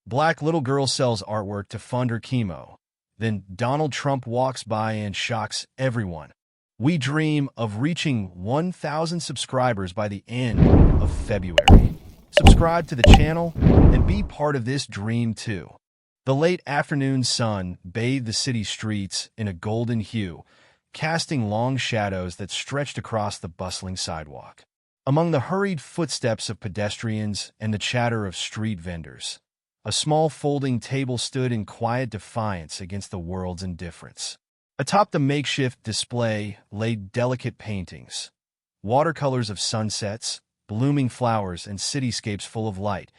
Black little girl sells artwork to fund her chemo. Then Donald Trump walks by and shocks everyone. We dream of reaching 1,000 subscribers by the end of February. Subscribe to the channel and be part of this dream too. The late afternoon sun bathed the city streets in a golden hue, casting long shadows that stretched across the bustling sidewalk. Among the hurried footsteps of pedestrians and the chatter of street vendors, a small folding table stood in quiet defiance against the world's indifference. Atop the makeshift display lay delicate paintings, watercolors of sunsets, blooming flowers, and cityscapes full of light,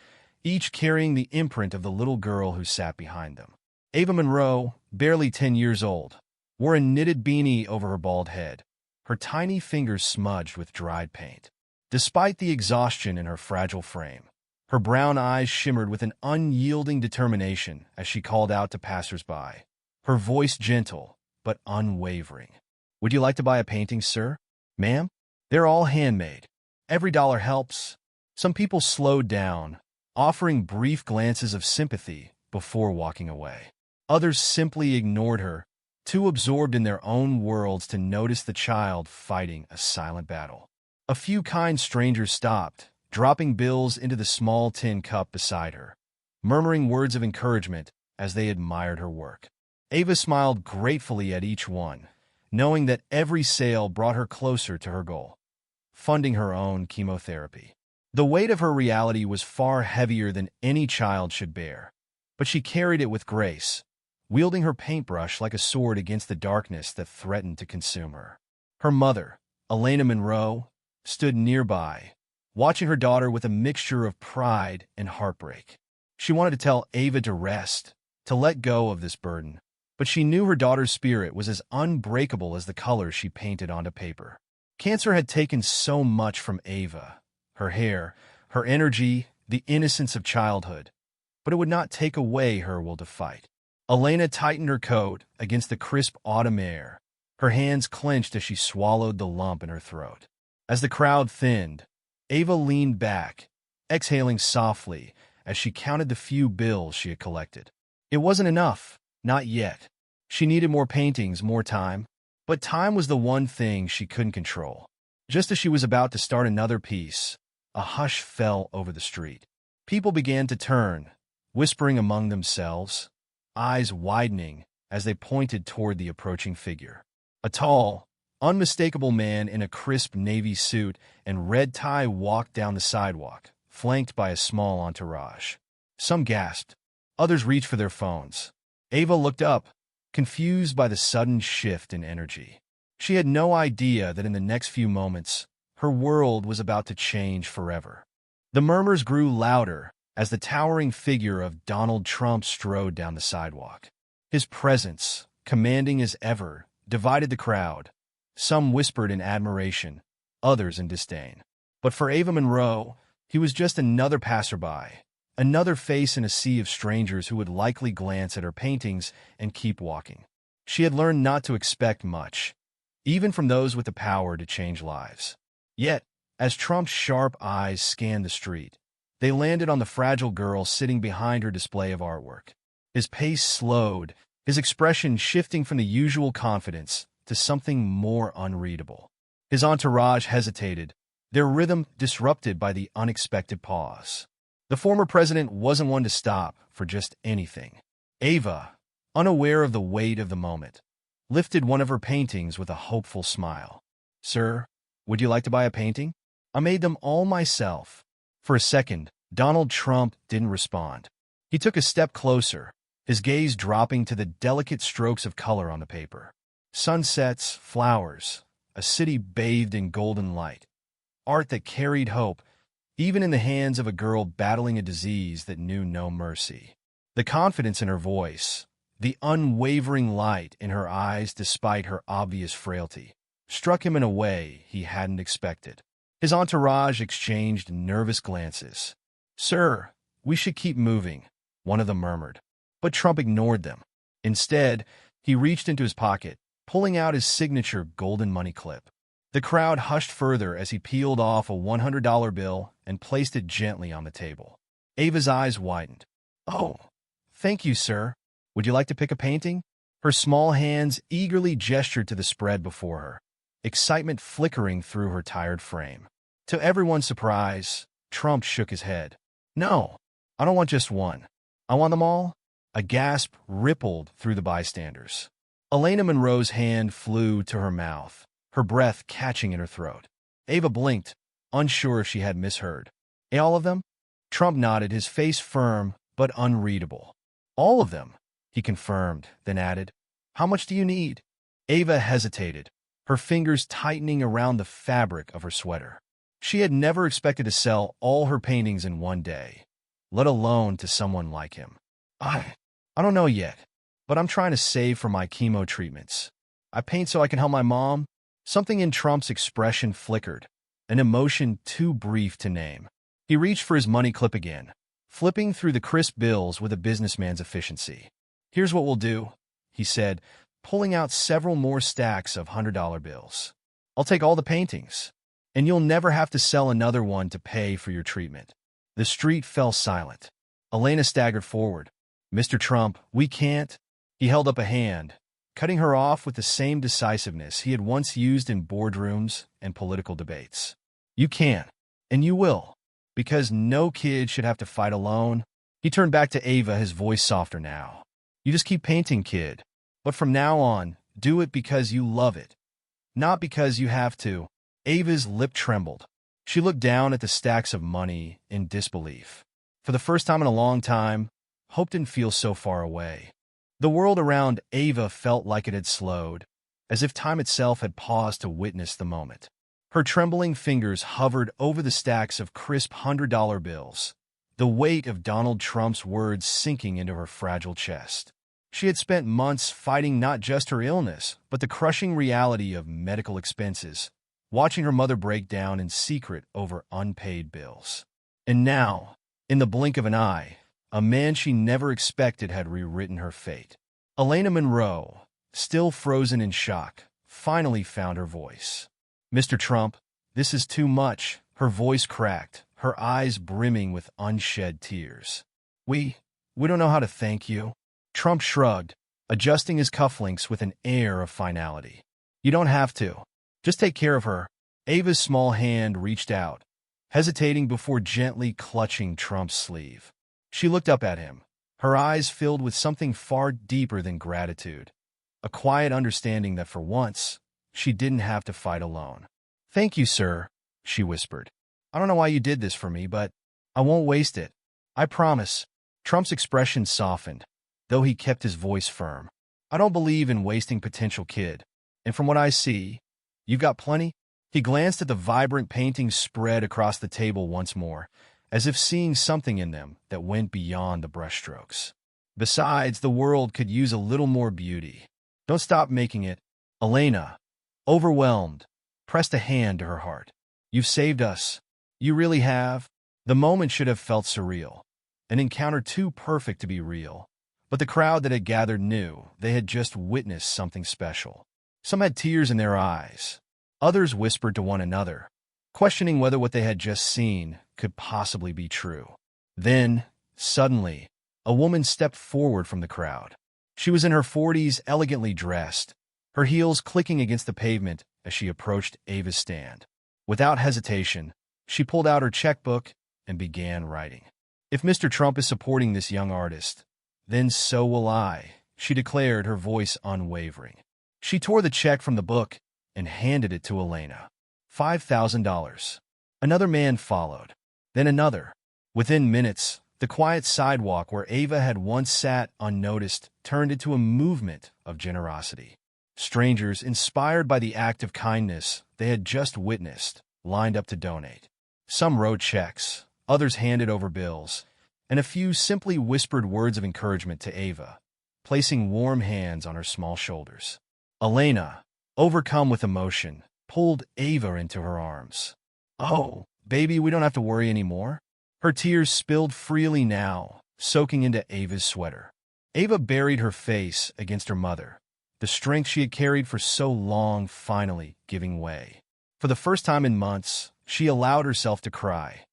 each carrying the imprint of the little girl who sat behind them. Ava Monroe, barely 10 years old, wore a knitted beanie over her bald head, her tiny fingers smudged with dried paint. Despite the exhaustion in her fragile frame, her brown eyes shimmered with an unyielding determination as she called out to passers-by, her voice gentle but unwavering. "Would you like to buy a painting, sir? Ma'am? They're all handmade. Every dollar helps." Some people slowed down, offering brief glances of sympathy before walking away. Others simply ignored her, too absorbed in their own worlds to notice the child fighting a silent battle. A few kind strangers stopped, dropping bills into the small tin cup beside her, murmuring words of encouragement as they admired her work. Ava smiled gratefully at each one, knowing that every sale brought her closer to her goal, funding her own chemotherapy. The weight of her reality was far heavier than any child should bear, but she carried it with grace, wielding her paintbrush like a sword against the darkness that threatened to consume her. Her mother, Elena Monroe, stood nearby, watching her daughter with a mixture of pride and heartbreak. She wanted to tell Ava to rest, to let go of this burden, but she knew her daughter's spirit was as unbreakable as the colors she painted onto paper. Cancer had taken so much from Ava, her hair, her energy, the innocence of childhood, but it would not take away her will to fight. Elena tightened her coat against the crisp autumn air, her hands clenched as she swallowed the lump in her throat. As the crowd thinned, Ava leaned back, exhaling softly as she counted the few bills she had collected. It wasn't enough, not yet. She needed more paintings, more time. But time was the one thing she couldn't control. Just as she was about to start another piece, a hush fell over the street. People began to turn, whispering among themselves, eyes widening as they pointed toward the approaching figure. A tall, unmistakable man in a crisp navy suit and red tie walked down the sidewalk, flanked by a small entourage. Some gasped. Others reached for their phones. Ava looked up, confused by the sudden shift in energy. She had no idea that in the next few moments, her world was about to change forever. The murmurs grew louder as the towering figure of Donald Trump strode down the sidewalk. His presence, commanding as ever, divided the crowd. Some whispered in admiration, others in disdain. But for Ava Monroe, he was just another passerby, another face in a sea of strangers who would likely glance at her paintings and keep walking. She had learned not to expect much, even from those with the power to change lives. Yet, as Trump's sharp eyes scanned the street, they landed on the fragile girl sitting behind her display of artwork. His pace slowed, his expression shifting from the usual confidence to something more unreadable. His entourage hesitated, their rhythm disrupted by the unexpected pause. The former president wasn't one to stop for just anything. Ava, unaware of the weight of the moment, lifted one of her paintings with a hopeful smile. "Sir, would you like to buy a painting? I made them all myself." For a second, Donald Trump didn't respond. He took a step closer, his gaze dropping to the delicate strokes of color on the paper. Sunsets, flowers, a city bathed in golden light. Art that carried hope, even in the hands of a girl battling a disease that knew no mercy. The confidence in her voice, the unwavering light in her eyes despite her obvious frailty, struck him in a way he hadn't expected. His entourage exchanged nervous glances. "Sir, we should keep moving," one of them murmured. But Trump ignored them. Instead, he reached into his pocket, pulling out his signature golden money clip. The crowd hushed further as he peeled off a $100 bill and placed it gently on the table. Ava's eyes widened. Oh, thank you, sir. Would you like to pick a painting? Her small hands eagerly gestured to the spread before her, excitement flickering through her tired frame. To everyone's surprise, Trump shook his head. No, I don't want just one. I want them all. A gasp rippled through the bystanders. Elena Monroe's hand flew to her mouth, her breath catching in her throat. Ava blinked, unsure if she had misheard. All of them? Trump nodded, his face firm but unreadable. All of them, he confirmed, then added, How much do you need? Ava hesitated, her fingers tightening around the fabric of her sweater. She had never expected to sell all her paintings in one day, let alone to someone like him. I don't know yet, but I'm trying to save for my chemo treatments. I paint so I can help my mom. Something in Trump's expression flickered, an emotion too brief to name. He reached for his money clip again, flipping through the crisp bills with a businessman's efficiency. Here's what we'll do, he said, pulling out several more stacks of $100 bills. I'll take all the paintings, and you'll never have to sell another one to pay for your treatment. The street fell silent. Elena staggered forward. Mr. Trump, we can't. He held up a hand, cutting her off with the same decisiveness he had once used in boardrooms and political debates. You can, and you will, because no kid should have to fight alone. He turned back to Ava, his voice softer now. You just keep painting, kid. But from now on, do it because you love it, not because you have to. Ava's lip trembled. She looked down at the stacks of money in disbelief. For the first time in a long time, hope didn't feel so far away. The world around Ava felt like it had slowed, as if time itself had paused to witness the moment. Her trembling fingers hovered over the stacks of crisp $100 bills, the weight of Donald Trump's words sinking into her fragile chest. She had spent months fighting not just her illness, but the crushing reality of medical expenses, watching her mother break down in secret over unpaid bills. And now, in the blink of an eye, a man she never expected had rewritten her fate. Elena Monroe, still frozen in shock, finally found her voice. Mr. Trump, this is too much. Her voice cracked, her eyes brimming with unshed tears. We don't know how to thank you. Trump shrugged, adjusting his cufflinks with an air of finality. You don't have to. Just take care of her. Ava's small hand reached out, hesitating before gently clutching Trump's sleeve. She looked up at him, her eyes filled with something far deeper than gratitude, a quiet understanding that for once, she didn't have to fight alone. Thank you, sir, she whispered. I don't know why you did this for me, but I won't waste it. I promise. Trump's expression softened, though he kept his voice firm. I don't believe in wasting potential, kid. And from what I see, you've got plenty. He glanced at the vibrant paintings spread across the table once more, as if seeing something in them that went beyond the brushstrokes. Besides, the world could use a little more beauty. Don't stop making it. Elena, overwhelmed, pressed a hand to her heart. You've saved us. You really have. The moment should have felt surreal, an encounter too perfect to be real. But the crowd that had gathered knew they had just witnessed something special. Some had tears in their eyes. Others whispered to one another, questioning whether what they had just seen could possibly be true. Then, suddenly, a woman stepped forward from the crowd. She was in her 40s, elegantly dressed, her heels clicking against the pavement as she approached Ava's stand. Without hesitation, she pulled out her checkbook and began writing. If Mr. Trump is supporting this young artist, then so will I, she declared, her voice unwavering. She tore the check from the book and handed it to Elena. $5,000. Another man followed, then another. Within minutes, the quiet sidewalk where Ava had once sat unnoticed turned into a movement of generosity. Strangers, inspired by the act of kindness they had just witnessed, lined up to donate. Some wrote checks, others handed over bills, and a few simply whispered words of encouragement to Ava, placing warm hands on her small shoulders. Elena, overcome with emotion, pulled Ava into her arms. Oh, baby, we don't have to worry anymore. Her tears spilled freely now, soaking into Ava's sweater. Ava buried her face against her mother, the strength she had carried for so long finally giving way. For the first time in months, she allowed herself to cry,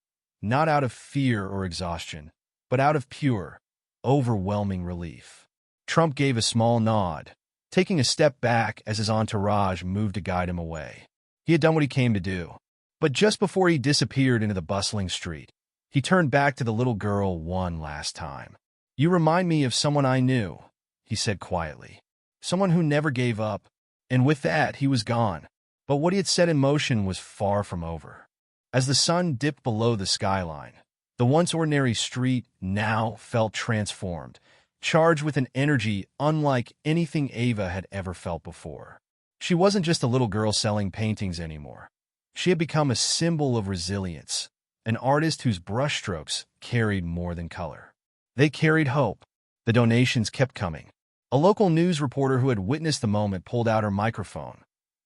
not out of fear or exhaustion, but out of pure, overwhelming relief. Trump gave a small nod, taking a step back as his entourage moved to guide him away. He had done what he came to do. But just before he disappeared into the bustling street, he turned back to the little girl one last time. "You remind me of someone I knew," he said quietly. "Someone who never gave up." And with that, he was gone. But what he had set in motion was far from over. As the sun dipped below the skyline, the once ordinary street now felt transformed, charged with an energy unlike anything Ava had ever felt before. She wasn't just a little girl selling paintings anymore. She had become a symbol of resilience, an artist whose brushstrokes carried more than color. They carried hope. The donations kept coming. A local news reporter who had witnessed the moment pulled out her microphone,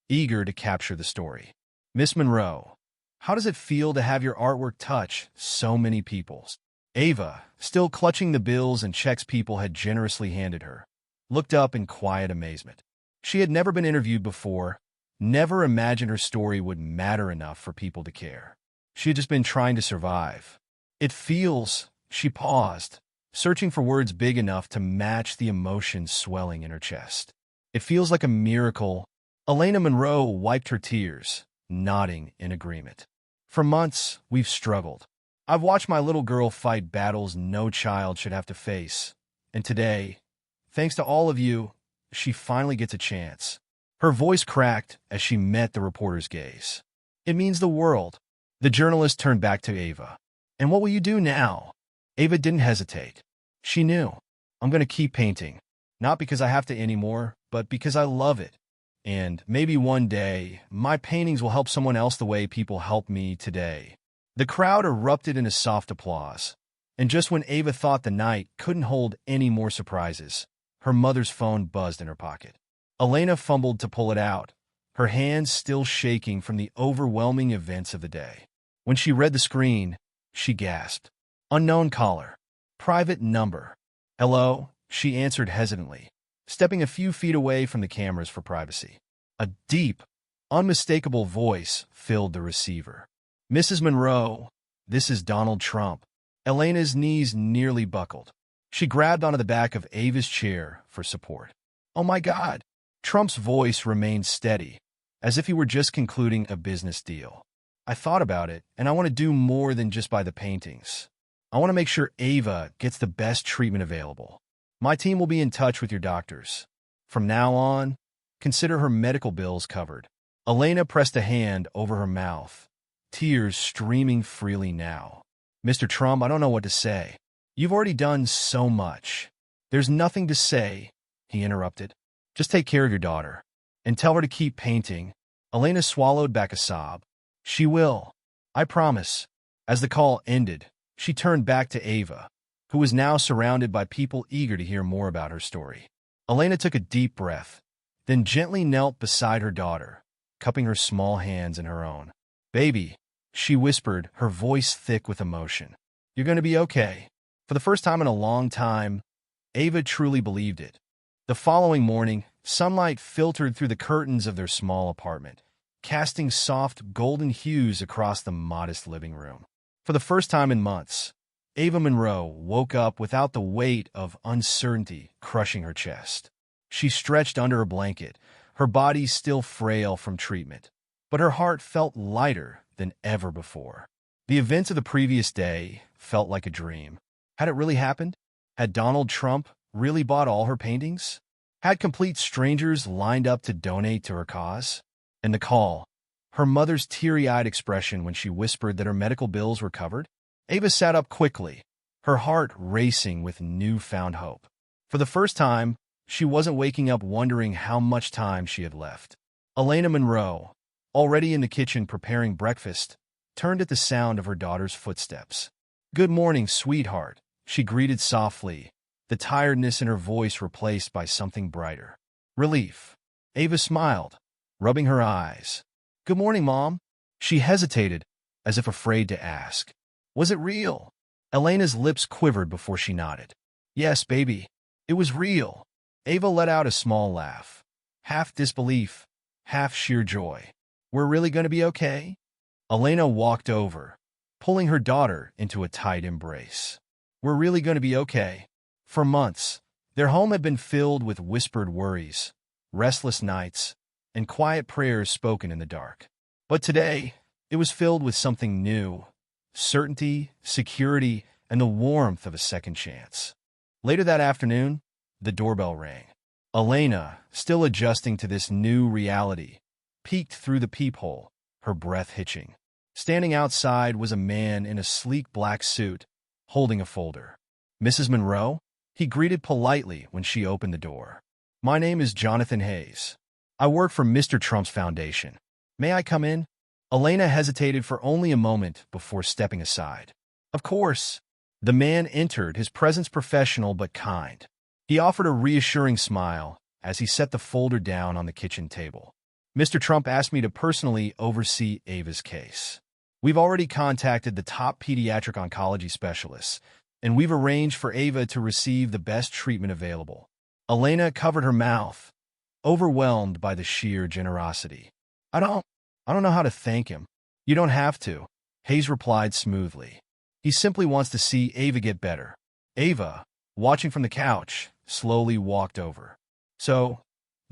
eager to capture the story. "Miss Monroe, how does it feel to have your artwork touch so many people?" Ava, still clutching the bills and checks people had generously handed her, looked up in quiet amazement. She had never been interviewed before, never imagined her story would matter enough for people to care. She had just been trying to survive. "It feels," she paused, searching for words big enough to match the emotion swelling in her chest. "It feels like a miracle." Elena Monroe wiped her tears, nodding in agreement. "For months, we've struggled. I've watched my little girl fight battles no child should have to face. And today, thanks to all of you, she finally gets a chance." Her voice cracked as she met the reporter's gaze. "It means the world." The journalist turned back to Ava. "And what will you do now?" Ava didn't hesitate. She knew. "I'm going to keep painting. Not because I have to anymore, but because I love it. And maybe one day, my paintings will help someone else the way people helped me today." The crowd erupted in a soft applause. And just when Ava thought the night couldn't hold any more surprises, her mother's phone buzzed in her pocket. Elena fumbled to pull it out, her hands still shaking from the overwhelming events of the day. When she read the screen, she gasped. "Unknown caller. Private number." "Hello," she answered hesitantly, stepping a few feet away from the cameras for privacy. A deep, unmistakable voice filled the receiver. "Mrs. Monroe, this is Donald Trump." Elena's knees nearly buckled. She grabbed onto the back of Ava's chair for support. "Oh my God!" Trump's voice remained steady, as if he were just concluding a business deal. "I thought about it, and I want to do more than just buy the paintings. I want to make sure Ava gets the best treatment available. My team will be in touch with your doctors. From now on, consider her medical bills covered." Elena pressed a hand over her mouth, tears streaming freely now. "Mr. Trump, I don't know what to say. You've already done so much." "There's nothing to say," he interrupted. "Just take care of your daughter. And tell her to keep painting." Elena swallowed back a sob. "She will. I promise." As the call ended, she turned back to Ava, who was now surrounded by people eager to hear more about her story. Elena took a deep breath, then gently knelt beside her daughter, cupping her small hands in her own. "Baby," she whispered, her voice thick with emotion. "You're going to be okay." For the first time in a long time, Ava truly believed it. The following morning, sunlight filtered through the curtains of their small apartment, casting soft golden hues across the modest living room. For the first time in months, Ava Monroe woke up without the weight of uncertainty crushing her chest. She stretched under her blanket, her body still frail from treatment, but her heart felt lighter than ever before. The events of the previous day felt like a dream. Had it really happened? Had Donald Trump really bought all her paintings? Had complete strangers lined up to donate to her cause? And the call, her mother's teary-eyed expression when she whispered that her medical bills were covered? Ava sat up quickly, her heart racing with newfound hope. For the first time, she wasn't waking up wondering how much time she had left. Elena Monroe, already in the kitchen preparing breakfast, turned at the sound of her daughter's footsteps. "Good morning, sweetheart," she greeted softly, the tiredness in her voice replaced by something brighter. Relief. Ava smiled, rubbing her eyes. "Good morning, Mom." She hesitated, as if afraid to ask. "Was it real?" Elena's lips quivered before she nodded. "Yes, baby. It was real." Ava let out a small laugh, half disbelief, half sheer joy. "We're really going to be okay?" Elena walked over, pulling her daughter into a tight embrace. "We're really going to be okay." For months, their home had been filled with whispered worries, restless nights, and quiet prayers spoken in the dark. But today, it was filled with something new: certainty, security, and the warmth of a second chance. Later that afternoon, the doorbell rang. Elena, still adjusting to this new reality, peeked through the peephole, her breath hitching. Standing outside was a man in a sleek black suit, holding a folder. "Mrs. Monroe?" He greeted politely when she opened the door. "My name is Jonathan Hayes. I work for Mr. Trump's foundation. May I come in?" Elena hesitated for only a moment before stepping aside. "Of course." The man entered, his presence professional but kind. He offered a reassuring smile as he set the folder down on the kitchen table. "Mr. Trump asked me to personally oversee Ava's case. We've already contacted the top pediatric oncology specialists, and we've arranged for Ava to receive the best treatment available." Elena covered her mouth, overwhelmed by the sheer generosity. I don't know how to thank him." "You don't have to," Hayes replied smoothly. "He simply wants to see Ava get better." Ava, watching from the couch, slowly walked over. "So,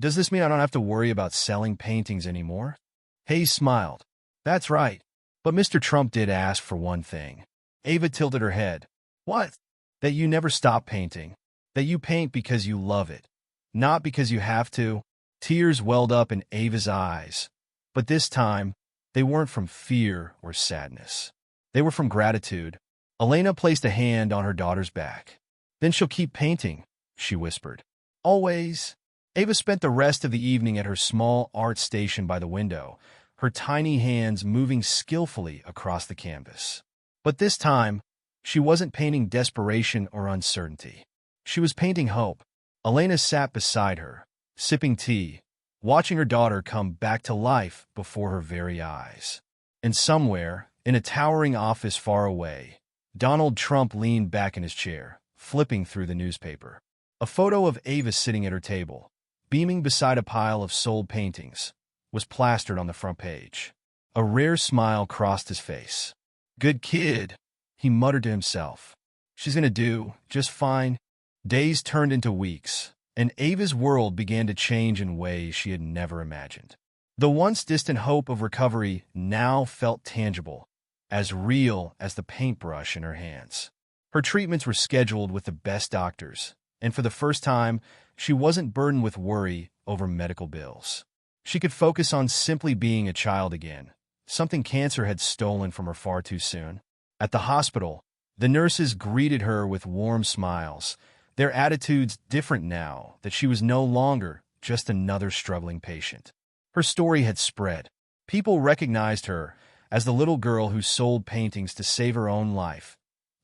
does this mean I don't have to worry about selling paintings anymore?" Hayes smiled. "That's right. But Mr. Trump did ask for one thing." Ava tilted her head. "What?" "That you never stop painting. That you paint because you love it, not because you have to." Tears welled up in Ava's eyes, but this time, they weren't from fear or sadness. They were from gratitude. Elena placed a hand on her daughter's back. "Then she'll keep painting," she whispered. "Always." Ava spent the rest of the evening at her small art station by the window, her tiny hands moving skillfully across the canvas. But this time, she wasn't painting desperation or uncertainty. She was painting hope. Elena sat beside her, sipping tea, watching her daughter come back to life before her very eyes. And somewhere, in a towering office far away, Donald Trump leaned back in his chair, flipping through the newspaper. A photo of Ava sitting at her table, beaming beside a pile of sold paintings, was plastered on the front page. A rare smile crossed his face. "Good kid," he muttered to himself. "She's gonna do just fine." Days turned into weeks, and Ava's world began to change in ways she had never imagined. The once distant hope of recovery now felt tangible, as real as the paintbrush in her hands. Her treatments were scheduled with the best doctors, and for the first time, she wasn't burdened with worry over medical bills. She could focus on simply being a child again, something cancer had stolen from her far too soon. At the hospital, the nurses greeted her with warm smiles, their attitudes different now that she was no longer just another struggling patient. Her story had spread. People recognized her as the little girl who sold paintings to save her own life,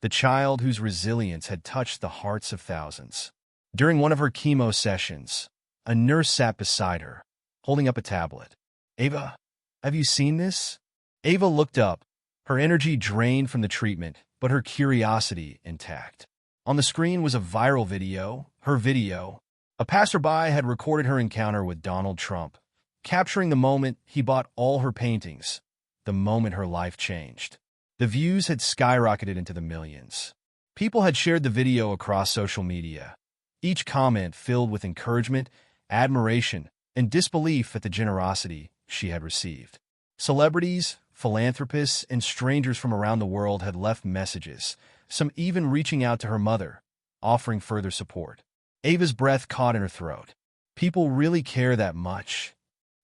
the child whose resilience had touched the hearts of thousands. During one of her chemo sessions, a nurse sat beside her, holding up a tablet. "Ava, have you seen this?" Ava looked up, her energy drained from the treatment, but her curiosity intact. On the screen was a viral video, her video. A passerby had recorded her encounter with Donald Trump, capturing the moment he bought all her paintings, the moment her life changed. The views had skyrocketed into the millions. People had shared the video across social media, each comment filled with encouragement, admiration, and disbelief at the generosity she had received. Celebrities, philanthropists, and strangers from around the world had left messages, some even reaching out to her mother, offering further support. Ava's breath caught in her throat. People really care that much.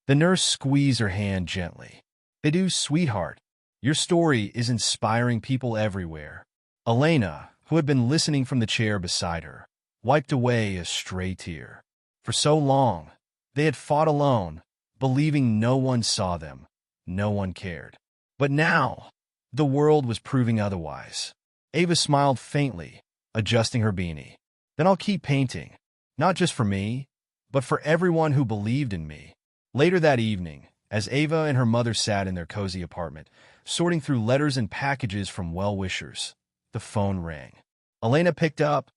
The nurse squeezed her hand gently. "They do, sweetheart. Your story is inspiring people everywhere." Elena, who had been listening from the chair beside her, wiped away a stray tear. For so long, they had fought alone, believing no one saw them, no one cared. But now, the world was proving otherwise. Ava smiled faintly, adjusting her beanie. "Then I'll keep painting, not just for me, but for everyone who believed in me." Later that evening, as Ava and her mother sat in their cozy apartment, sorting through letters and packages from well-wishers, the phone rang. Elena picked up,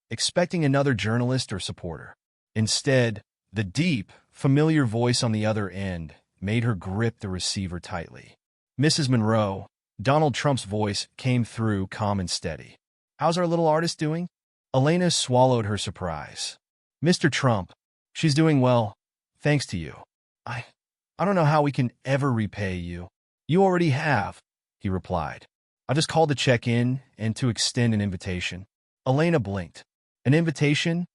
expecting another journalist or supporter. Instead, the deep, familiar voice on the other end made her grip the receiver tightly. "Mrs. Monroe," Donald Trump's voice came through calm and steady. "How's our little artist doing?" Elena swallowed her surprise. Mr. Trump, she's doing well, thanks to you. I, I don't know how we can ever repay you. You already have, he replied. I just called to check in and to extend an invitation. Elena blinked. An invitation?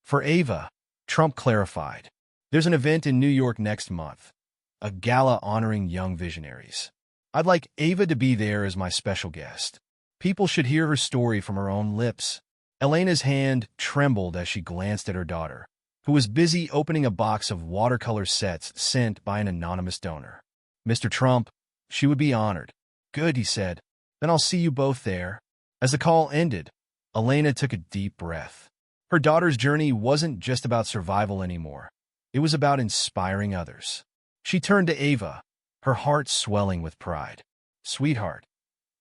For Ava, Trump clarified. There's an event in New York next month, a gala honoring young visionaries. I'd like Ava to be there as my special guest. People should hear her story from her own lips. Elena's hand trembled as she glanced at her daughter, who was busy opening a box of watercolor sets sent by an anonymous donor. Mr. Trump, she would be honored. Good, he said. Then I'll see you both there. As the call ended, Elena took a deep breath. Her daughter's journey wasn't just about survival anymore. It was about inspiring others. She turned to Ava, her heart swelling with pride. Sweetheart,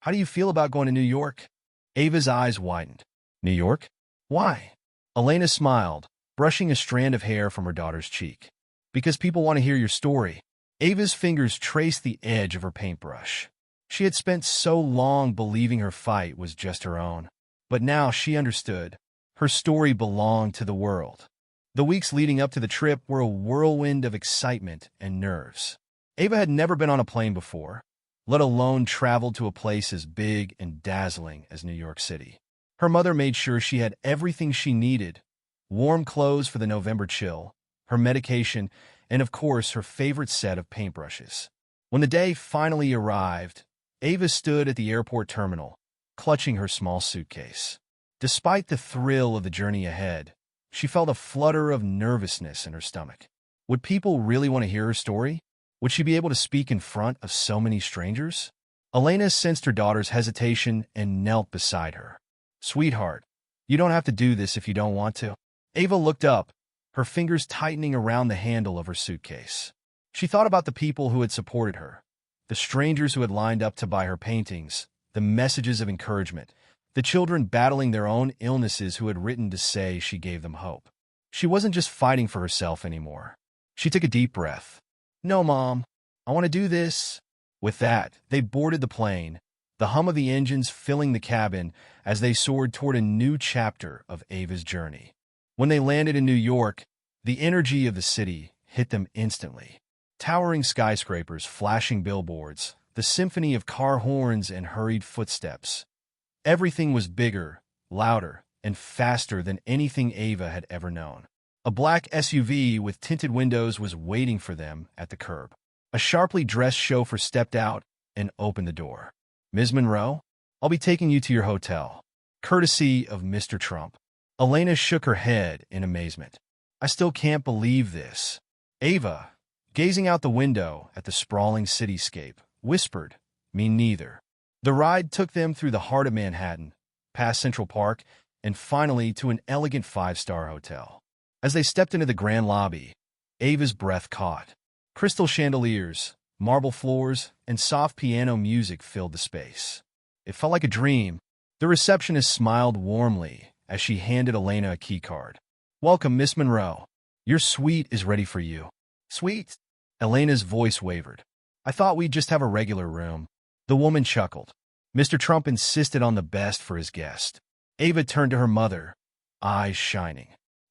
how do you feel about going to New York? Ava's eyes widened. New York? Why? Elena smiled, brushing a strand of hair from her daughter's cheek. Because people want to hear your story. Ava's fingers traced the edge of her paintbrush. She had spent so long believing her fight was just her own. But now she understood. Her story belonged to the world. The weeks leading up to the trip were a whirlwind of excitement and nerves. Ava had never been on a plane before, let alone traveled to a place as big and dazzling as New York City. Her mother made sure she had everything she needed: warm clothes for the November chill, her medication, and of course her favorite set of paintbrushes. When the day finally arrived, Ava stood at the airport terminal, clutching her small suitcase. Despite the thrill of the journey ahead, she felt a flutter of nervousness in her stomach. Would people really want to hear her story? Would she be able to speak in front of so many strangers? Elena sensed her daughter's hesitation and knelt beside her. Sweetheart, you don't have to do this if you don't want to. Ava looked up, her fingers tightening around the handle of her suitcase. She thought about the people who had supported her, the strangers who had lined up to buy her paintings, the messages of encouragement, the children battling their own illnesses who had written to say she gave them hope. She wasn't just fighting for herself anymore. She took a deep breath. No, Mom, I want to do this. With that, they boarded the plane, the hum of the engines filling the cabin as they soared toward a new chapter of Ava's journey. When they landed in New York, the energy of the city hit them instantly. Towering skyscrapers, flashing billboards, the symphony of car horns and hurried footsteps. Everything was bigger, louder, and faster than anything Ava had ever known. A black SUV with tinted windows was waiting for them at the curb. A sharply dressed chauffeur stepped out and opened the door. Ms. Monroe, I'll be taking you to your hotel. Courtesy of Mr. Trump. Elena shook her head in amazement. I still can't believe this. Ava, gazing out the window at the sprawling cityscape, whispered, Me neither. The ride took them through the heart of Manhattan, past Central Park, and finally to an elegant five-star hotel. As they stepped into the grand lobby, Ava's breath caught. Crystal chandeliers, marble floors, and soft piano music filled the space. It felt like a dream. The receptionist smiled warmly as she handed Elena a keycard. Welcome, Miss Monroe. Your suite is ready for you. Suite? Elena's voice wavered. I thought we'd just have a regular room. The woman chuckled. Mr. Trump insisted on the best for his guest. Ava turned to her mother, eyes shining.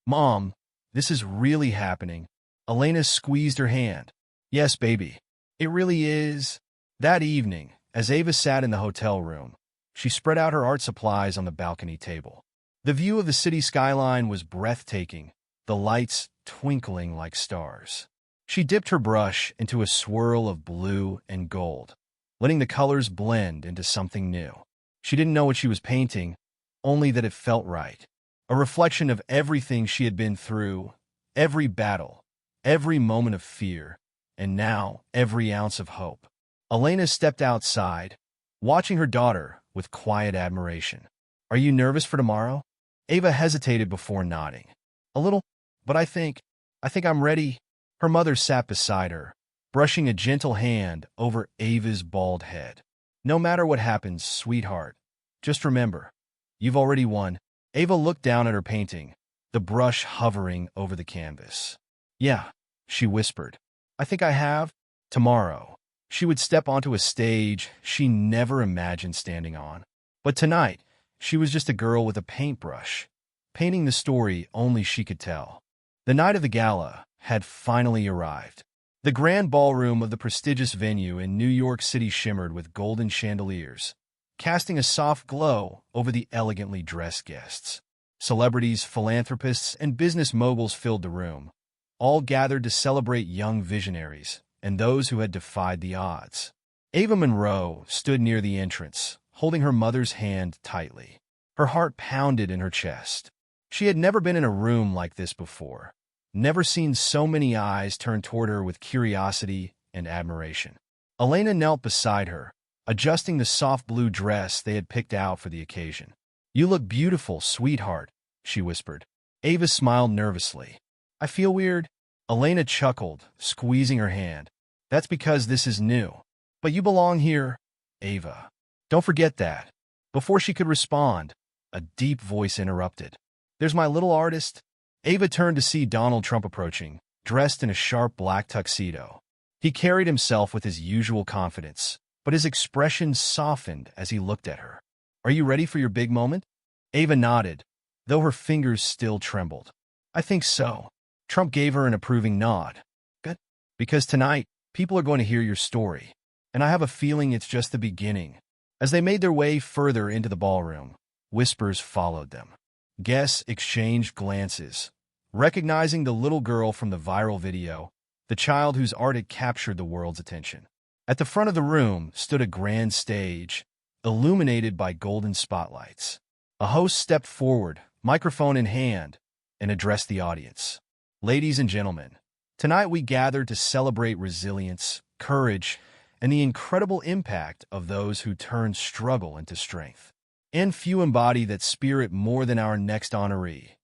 Mom, this is really happening. Elena squeezed her hand. Yes, baby. It really is. That evening, as Ava sat in the hotel room, she spread out her art supplies on the balcony table. The view of the city skyline was breathtaking, the lights twinkling like stars. She dipped her brush into a swirl of blue and gold, letting the colors blend into something new. She didn't know what she was painting, only that it felt right. A reflection of everything she had been through, every battle, every moment of fear, and now every ounce of hope. Elena stepped outside, watching her daughter with quiet admiration. Are you nervous for tomorrow? Ava hesitated before nodding. A little, but I think I'm ready. Her mother sat beside her, brushing a gentle hand over Ava's bald head. No matter what happens, sweetheart, just remember, you've already won. Ava looked down at her painting, the brush hovering over the canvas. Yeah, she whispered. I think I have. Tomorrow, she would step onto a stage she never imagined standing on. But tonight, she was just a girl with a paintbrush, painting the story only she could tell. The night of the gala had finally arrived. The grand ballroom of the prestigious venue in New York City shimmered with golden chandeliers, casting a soft glow over the elegantly dressed guests. Celebrities, philanthropists, and business moguls filled the room, all gathered to celebrate young visionaries and those who had defied the odds. Ava Monroe stood near the entrance, holding her mother's hand tightly. Her heart pounded in her chest. She had never been in a room like this before, never seen so many eyes turn toward her with curiosity and admiration. Elena knelt beside her, adjusting the soft blue dress they had picked out for the occasion. "You look beautiful, sweetheart," she whispered. Ava smiled nervously. "I feel weird." Elena chuckled, squeezing her hand. "That's because this is new. But you belong here, Ava. Don't forget that." Before she could respond, a deep voice interrupted. "There's my little artist." Ava turned to see Donald Trump approaching, dressed in a sharp black tuxedo. He carried himself with his usual confidence, but his expression softened as he looked at her. "Are you ready for your big moment?" Ava nodded, though her fingers still trembled. "I think so." Trump gave her an approving nod. "Good. Because tonight, people are going to hear your story, and I have a feeling it's just the beginning." As they made their way further into the ballroom, whispers followed them. Guests exchanged glances, recognizing the little girl from the viral video, the child whose art had captured the world's attention. At the front of the room stood a grand stage, illuminated by golden spotlights. A host stepped forward, microphone in hand, and addressed the audience. "Ladies and gentlemen, tonight we gather to celebrate resilience, courage, and the incredible impact of those who turn struggle into strength. And few embody that spirit more than our next honoree,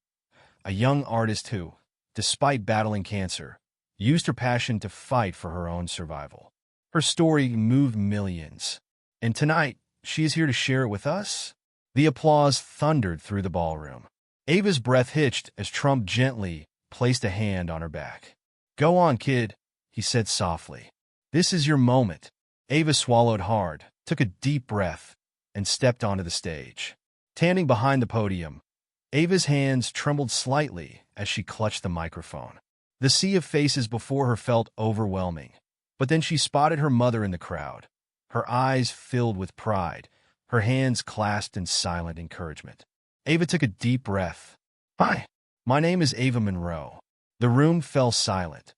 a young artist who, despite battling cancer, used her passion to fight for her own survival. Her story moved millions, and tonight she is here to share it with us." The applause thundered through the ballroom. Ava's breath hitched as Trump gently placed a hand on her back. "Go on, kid," he said softly. "This is your moment." Ava swallowed hard, took a deep breath, and stepped onto the stage. Standing behind the podium, Ava's hands trembled slightly as she clutched the microphone. The sea of faces before her felt overwhelming, but then she spotted her mother in the crowd, her eyes filled with pride, her hands clasped in silent encouragement. Ava took a deep breath. "Hi, my name is Ava Monroe." The room fell silent,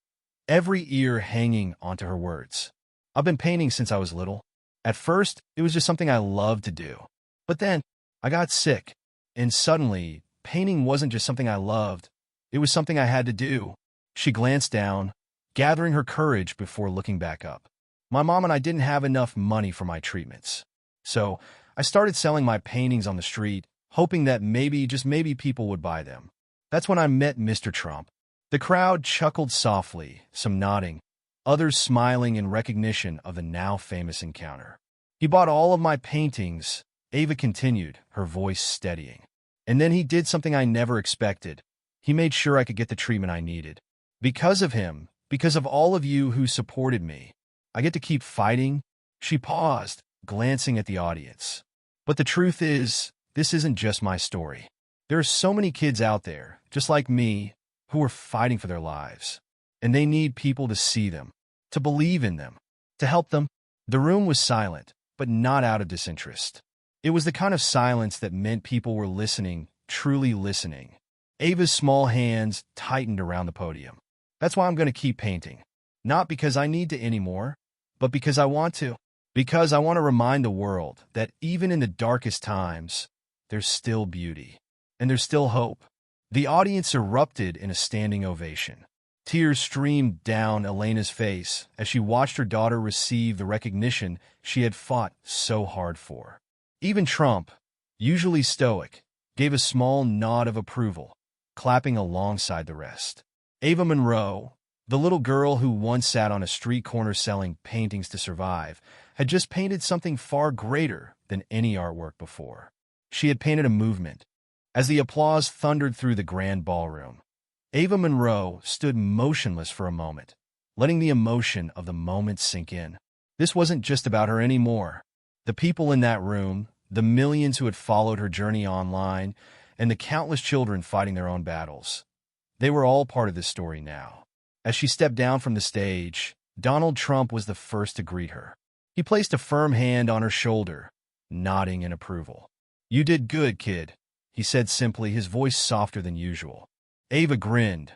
every ear hanging onto her words. "I've been painting since I was little. At first, it was just something I loved to do. But then, I got sick, and suddenly, painting wasn't just something I loved. It was something I had to do." She glanced down, gathering her courage before looking back up. "My mom and I didn't have enough money for my treatments. So, I started selling my paintings on the street, hoping that maybe, just maybe, people would buy them. That's when I met Mr. Trump." The crowd chuckled softly, some nodding, others smiling in recognition of the now famous encounter. "He bought all of my paintings," Ava continued, her voice steadying. "And then he did something I never expected. He made sure I could get the treatment I needed. Because of him, because of all of you who supported me, I get to keep fighting." She paused, glancing at the audience. "But the truth is, this isn't just my story. There are so many kids out there, just like me, who are fighting for their lives. And they need people to see them, to believe in them, to help them." The room was silent, but not out of disinterest. It was the kind of silence that meant people were listening, truly listening. Ava's small hands tightened around the podium. "That's why I'm going to keep painting. Not because I need to anymore, but because I want to. Because I want to remind the world that even in the darkest times, there's still beauty. And there's still hope." The audience erupted in a standing ovation. Tears streamed down Elena's face as she watched her daughter receive the recognition she had fought so hard for. Even Trump, usually stoic, gave a small nod of approval, clapping alongside the rest. Ava Monroe, the little girl who once sat on a street corner selling paintings to survive, had just painted something far greater than any artwork before. She had painted a movement. As the applause thundered through the grand ballroom, Ava Monroe stood motionless for a moment, letting the emotion of the moment sink in. This wasn't just about her anymore. The people in that room, the millions who had followed her journey online, and the countless children fighting their own battles. They were all part of this story now. As she stepped down from the stage, Donald Trump was the first to greet her. He placed a firm hand on her shoulder, nodding in approval. "You did good, kid," he said simply, his voice softer than usual. Ava grinned,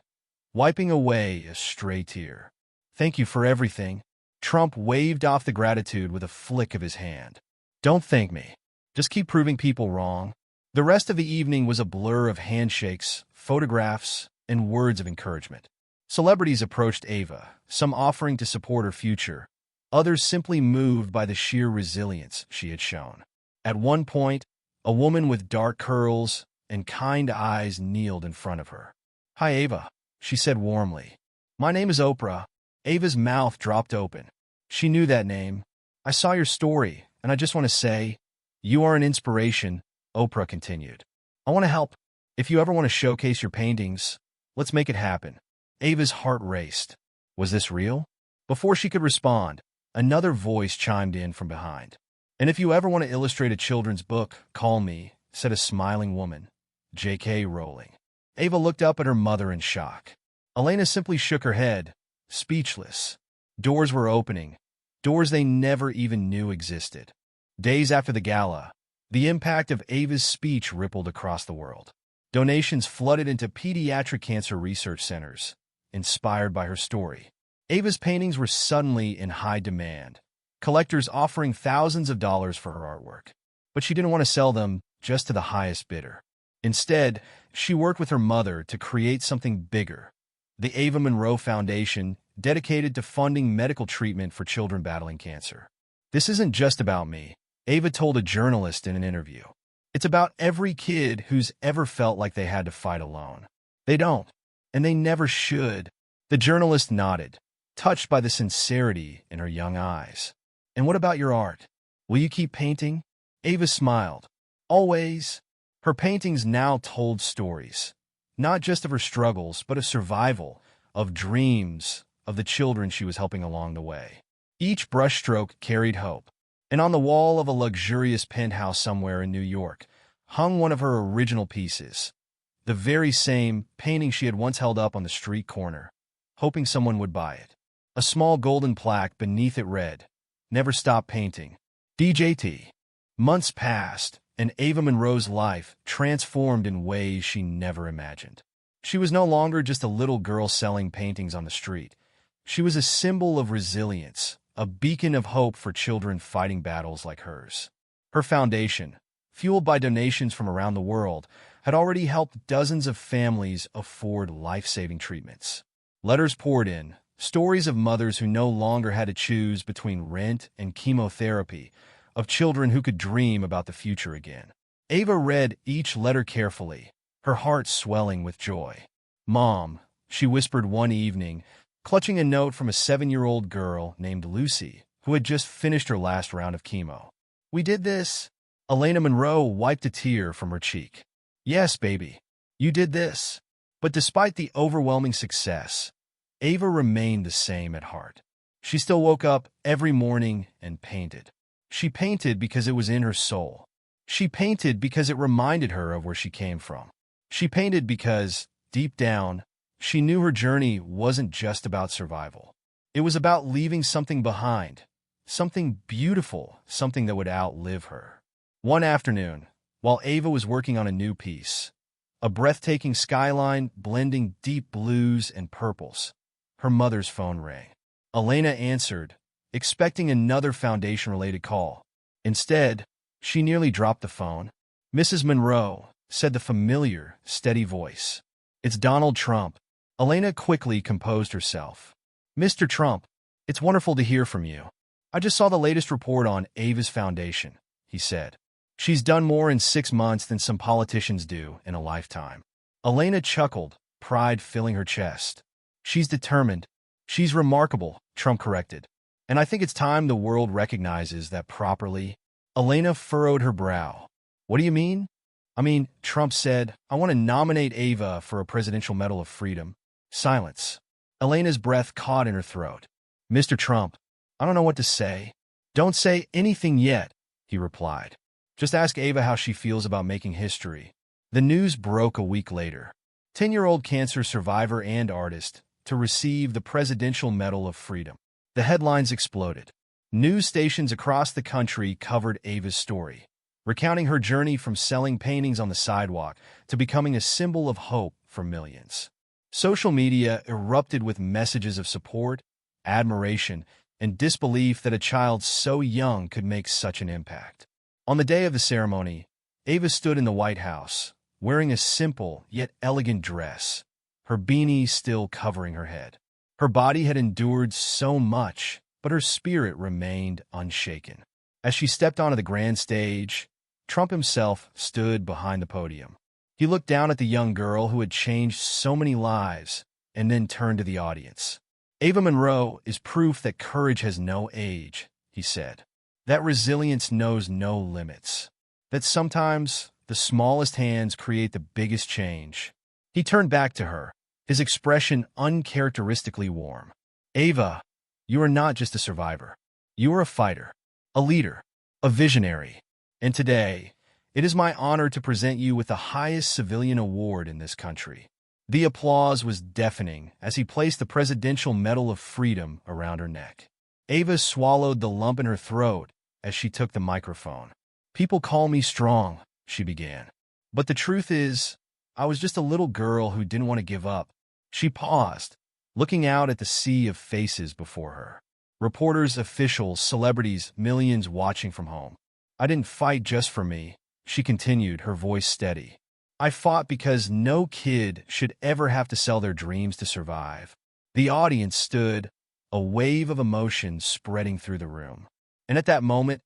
wiping away a stray tear. "Thank you for everything." Trump waved off the gratitude with a flick of his hand. "Don't thank me. Just keep proving people wrong." The rest of the evening was a blur of handshakes, photographs, and words of encouragement. Celebrities approached Ava, some offering to support her future, others simply moved by the sheer resilience she had shown. At one point, a woman with dark curls and kind eyes kneeled in front of her. "Hi, Ava," she said warmly. "My name is Oprah." Ava's mouth dropped open. She knew that name. "I saw your story, and I just want to say, you are an inspiration," Oprah continued. "I want to help. If you ever want to showcase your paintings, let's make it happen." Ava's heart raced. Was this real? Before she could respond, another voice chimed in from behind. "And if you ever want to illustrate a children's book, call me," said a smiling woman, J.K. Rowling. Ava looked up at her mother in shock. Elena simply shook her head, speechless. Doors were opening, doors they never even knew existed. Days after the gala, the impact of Ava's speech rippled across the world. Donations flooded into pediatric cancer research centers, inspired by her story. Ava's paintings were suddenly in high demand, collectors offering thousands of dollars for her artwork. But she didn't want to sell them just to the highest bidder. Instead, she worked with her mother to create something bigger, the Ava Monroe Foundation, dedicated to funding medical treatment for children battling cancer. "This isn't just about me," Ava told a journalist in an interview. "It's about every kid who's ever felt like they had to fight alone. They don't, and they never should." The journalist nodded, touched by the sincerity in her young eyes. "And what about your art? Will you keep painting?" Ava smiled. "Always." Her paintings now told stories, not just of her struggles, but of survival, of dreams, of the children she was helping along the way. Each brushstroke carried hope, and on the wall of a luxurious penthouse somewhere in New York hung one of her original pieces, the very same painting she had once held up on the street corner, hoping someone would buy it. A small golden plaque beneath it read, "Never stop painting. DJT." Months passed, and Ava Monroe's life transformed in ways she never imagined. She was no longer just a little girl selling paintings on the street. She was a symbol of resilience, a beacon of hope for children fighting battles like hers. Her foundation, fueled by donations from around the world, had already helped dozens of families afford life-saving treatments. Letters poured in, stories of mothers who no longer had to choose between rent and chemotherapy, of children who could dream about the future again. Ava read each letter carefully, her heart swelling with joy. "Mom," she whispered one evening, clutching a note from a 7-year-old girl named Lucy, who had just finished her last round of chemo. "We did this." Elena Monroe wiped a tear from her cheek. "Yes, baby, you did this." But despite the overwhelming success, Ava remained the same at heart. She still woke up every morning and painted. She painted because it was in her soul. She painted because it reminded her of where she came from. She painted because, deep down, she knew her journey wasn't just about survival. It was about leaving something behind, something beautiful, something that would outlive her. One afternoon, while Ava was working on a new piece, a breathtaking skyline blending deep blues and purples, her mother's phone rang. Elena answered, expecting another foundation-related call. Instead, she nearly dropped the phone. "Mrs. Monroe," said the familiar, steady voice. "It's Donald Trump." Elena quickly composed herself. "Mr. Trump, it's wonderful to hear from you. I just saw the latest report on Ava's foundation," he said. "She's done more in 6 months than some politicians do in a lifetime." Elena chuckled, pride filling her chest. "She's determined. She's remarkable," Trump corrected. "And I think it's time the world recognizes that properly." Elena furrowed her brow. "What do you mean?" "I mean," Trump said, "I want to nominate Ava for a Presidential Medal of Freedom." Silence. Elena's breath caught in her throat. "Mr. Trump, I don't know what to say." "Don't say anything yet," he replied. "Just ask Ava how she feels about making history. The news broke a week later. 10-year-old cancer survivor and artist to receive the Presidential Medal of Freedom. The headlines exploded. News stations across the country covered Ava's story, recounting her journey from selling paintings on the sidewalk to becoming a symbol of hope for millions. Social media erupted with messages of support, admiration, and disbelief that a child so young could make such an impact. On the day of the ceremony, Ava stood in the White House, wearing a simple yet elegant dress, her beanie still covering her head. Her body had endured so much, but her spirit remained unshaken. As she stepped onto the grand stage, Trump himself stood behind the podium. He looked down at the young girl who had changed so many lives and then turned to the audience. "Ava Monroe is proof that courage has no age," he said. "That resilience knows no limits. That sometimes the smallest hands create the biggest change." He turned back to her, his expression uncharacteristically warm. "Ava, you are not just a survivor. You are a fighter, a leader, a visionary. And today, it is my honor to present you with the highest civilian award in this country." The applause was deafening as he placed the Presidential Medal of Freedom around her neck. Ava swallowed the lump in her throat as she took the microphone. "People call me strong," she began. "But the truth is, I was just a little girl who didn't want to give up." She paused, looking out at the sea of faces before her. Reporters, officials, celebrities, millions watching from home. "I didn't fight just for me," she continued, her voice steady. "I fought because no kid should ever have to sell their dreams to survive." The audience stood, a wave of emotion spreading through the room. And at that moment,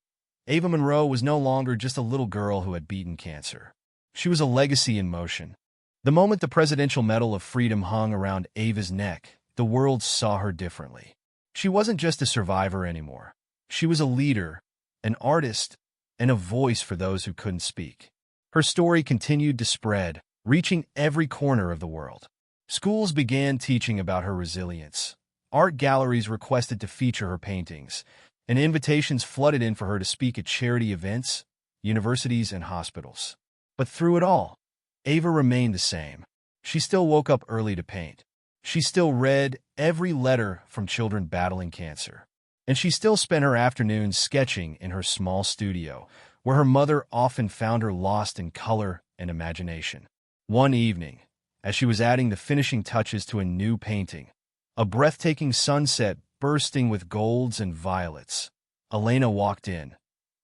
Ava Monroe was no longer just a little girl who had beaten cancer. She was a legacy in motion. The moment the Presidential Medal of Freedom hung around Ava's neck, the world saw her differently. She wasn't just a survivor anymore. She was a leader, an artist, and a voice for those who couldn't speak. Her story continued to spread, reaching every corner of the world. Schools began teaching about her resilience. Art galleries requested to feature her paintings, and invitations flooded in for her to speak at charity events, universities, and hospitals. But through it all, Ava remained the same. She still woke up early to paint. She still read every letter from children battling cancer. And she still spent her afternoons sketching in her small studio, where her mother often found her lost in color and imagination. One evening, as she was adding the finishing touches to a new painting, a breathtaking sunset bursting with golds and violets, Elena walked in,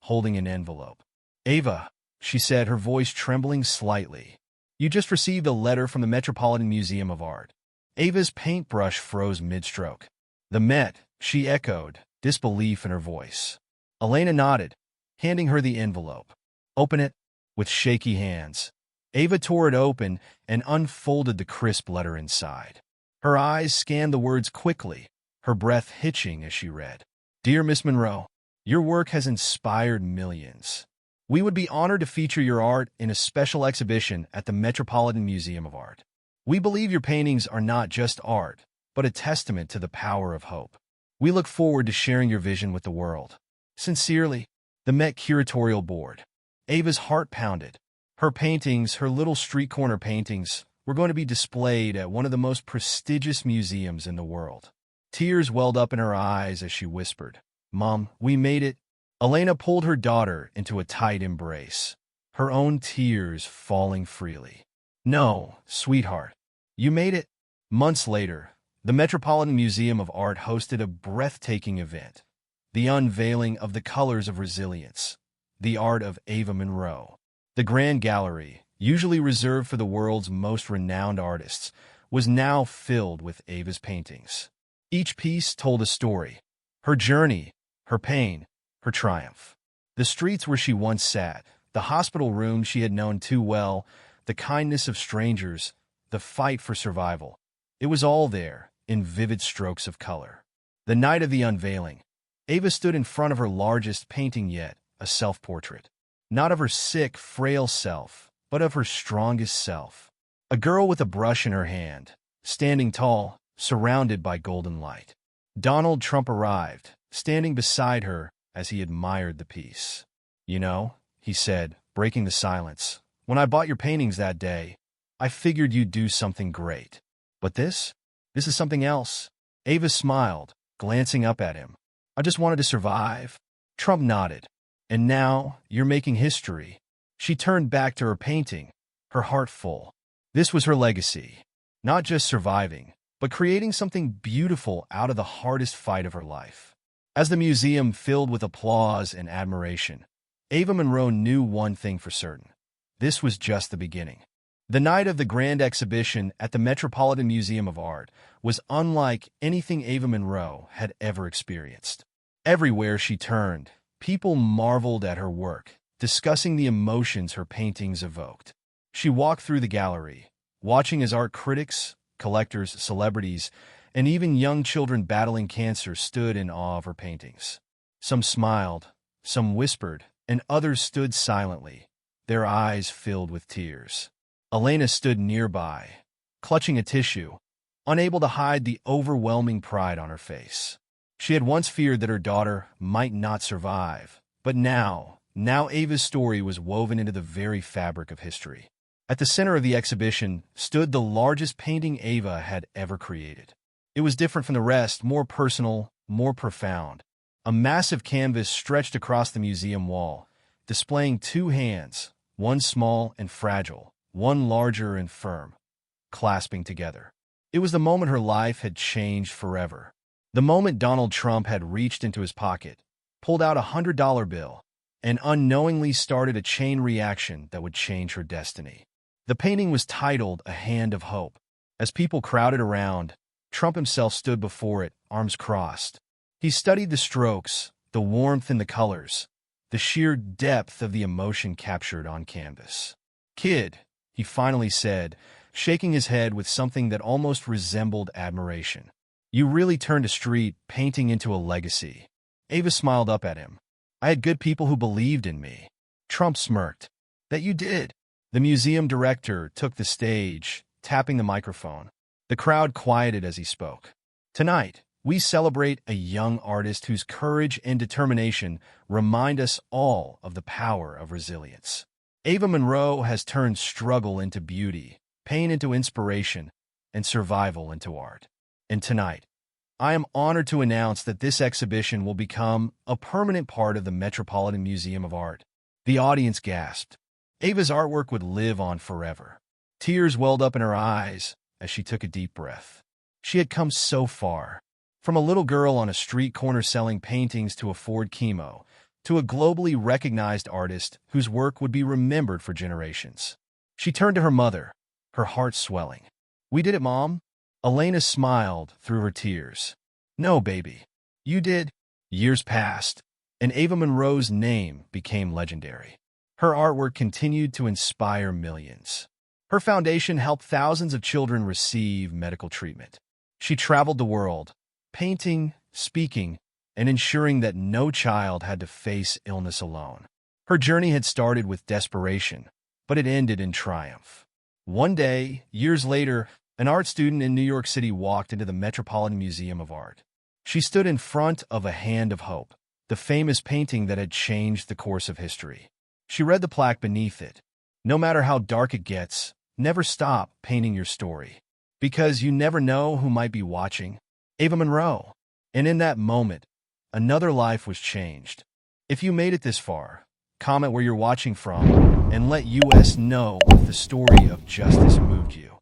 holding an envelope. "Ava," she said, her voice trembling slightly, "you just received a letter from the Metropolitan Museum of Art." Ava's paintbrush froze mid-stroke. "The Met," she echoed, disbelief in her voice. Elena nodded, handing her the envelope. "Open it." With shaky hands, Ava tore it open and unfolded the crisp letter inside. Her eyes scanned the words quickly, her breath hitching as she read. "Dear Miss Monroe, your work has inspired millions. We would be honored to feature your art in a special exhibition at the Metropolitan Museum of Art. We believe your paintings are not just art, but a testament to the power of hope. We look forward to sharing your vision with the world. Sincerely, the Met Curatorial Board." Ava's heart pounded. Her paintings, her little street corner paintings, were going to be displayed at one of the most prestigious museums in the world. Tears welled up in her eyes as she whispered, "Mom, we made it." Elena pulled her daughter into a tight embrace, her own tears falling freely. "No, sweetheart, you made it." Months later, the Metropolitan Museum of Art hosted a breathtaking event, the unveiling of the colors of resilience, the art of Ava Monroe. The Grand Gallery, usually reserved for the world's most renowned artists, was now filled with Ava's paintings. Each piece told a story, her journey, her pain, her triumph. The streets where she once sat, the hospital room she had known too well, the kindness of strangers, the fight for survival. It was all there, in vivid strokes of color. The night of the unveiling, Ava stood in front of her largest painting yet, a self-portrait. Not of her sick, frail self, but of her strongest self. A girl with a brush in her hand, standing tall, surrounded by golden light. Donald Trump arrived, standing beside her as he admired the piece. "You know," he said, breaking the silence, When I bought your paintings that day, I figured you'd do something great. But this is something else. Ava smiled, glancing up at him. I just wanted to survive. Trump nodded. And now, you're making history. She turned back to her painting, her heart full. This was her legacy. Not just surviving, but creating something beautiful out of the hardest fight of her life. As the museum filled with applause and admiration, Ava Monroe knew one thing for certain. This was just the beginning. The night of the grand exhibition at the Metropolitan Museum of Art was unlike anything Ava Monroe had ever experienced. Everywhere she turned, people marveled at her work, discussing the emotions her paintings evoked. She walked through the gallery, watching as art critics, collectors, celebrities, and even young children battling cancer stood in awe of her paintings. Some smiled, some whispered, and others stood silently, their eyes filled with tears. Elena stood nearby, clutching a tissue, unable to hide the overwhelming pride on her face. She had once feared that her daughter might not survive, but now Ava's story was woven into the very fabric of history. At the center of the exhibition stood the largest painting Ava had ever created. It was different from the rest, more personal, more profound. A massive canvas stretched across the museum wall, displaying two hands, one small and fragile, one larger and firm, clasping together. It was the moment her life had changed forever. The moment Donald Trump had reached into his pocket, pulled out $100 bill, and unknowingly started a chain reaction that would change her destiny. The painting was titled A Hand of Hope. As people crowded around, Trump himself stood before it, arms crossed. He studied the strokes, the warmth in the colors, the sheer depth of the emotion captured on canvas. "Kid," he finally said, shaking his head with something that almost resembled admiration. "You really turned a street painting into a legacy." Ava smiled up at him. "I had good people who believed in me." Trump smirked. "That you did." The museum director took the stage, tapping the microphone. The crowd quieted as he spoke. "Tonight, we celebrate a young artist whose courage and determination remind us all of the power of resilience. Ava Monroe has turned struggle into beauty, pain into inspiration, and survival into art. And tonight, I am honored to announce that this exhibition will become a permanent part of the Metropolitan Museum of Art." The audience gasped. Ava's artwork would live on forever. Tears welled up in her eyes as she took a deep breath. She had come so far. From a little girl on a street corner selling paintings to afford chemo, to a globally recognized artist whose work would be remembered for generations. She turned to her mother, her heart swelling. "We did it, Mom." Elena smiled through her tears. "No, baby. You did." Years passed, and Ava Monroe's name became legendary. Her artwork continued to inspire millions. Her foundation helped thousands of children receive medical treatment. She traveled the world, painting, speaking, and ensuring that no child had to face illness alone. Her journey had started with desperation, but it ended in triumph. One day, years later, an art student in New York City walked into the Metropolitan Museum of Art. She stood in front of A Hand of Hope, the famous painting that had changed the course of history. She read the plaque beneath it. "No matter how dark it gets, never stop painting your story. Because you never know who might be watching." Ava Monroe. And in that moment, another life was changed. If you made it this far, comment where you're watching from and let us know if the story of justice moved you.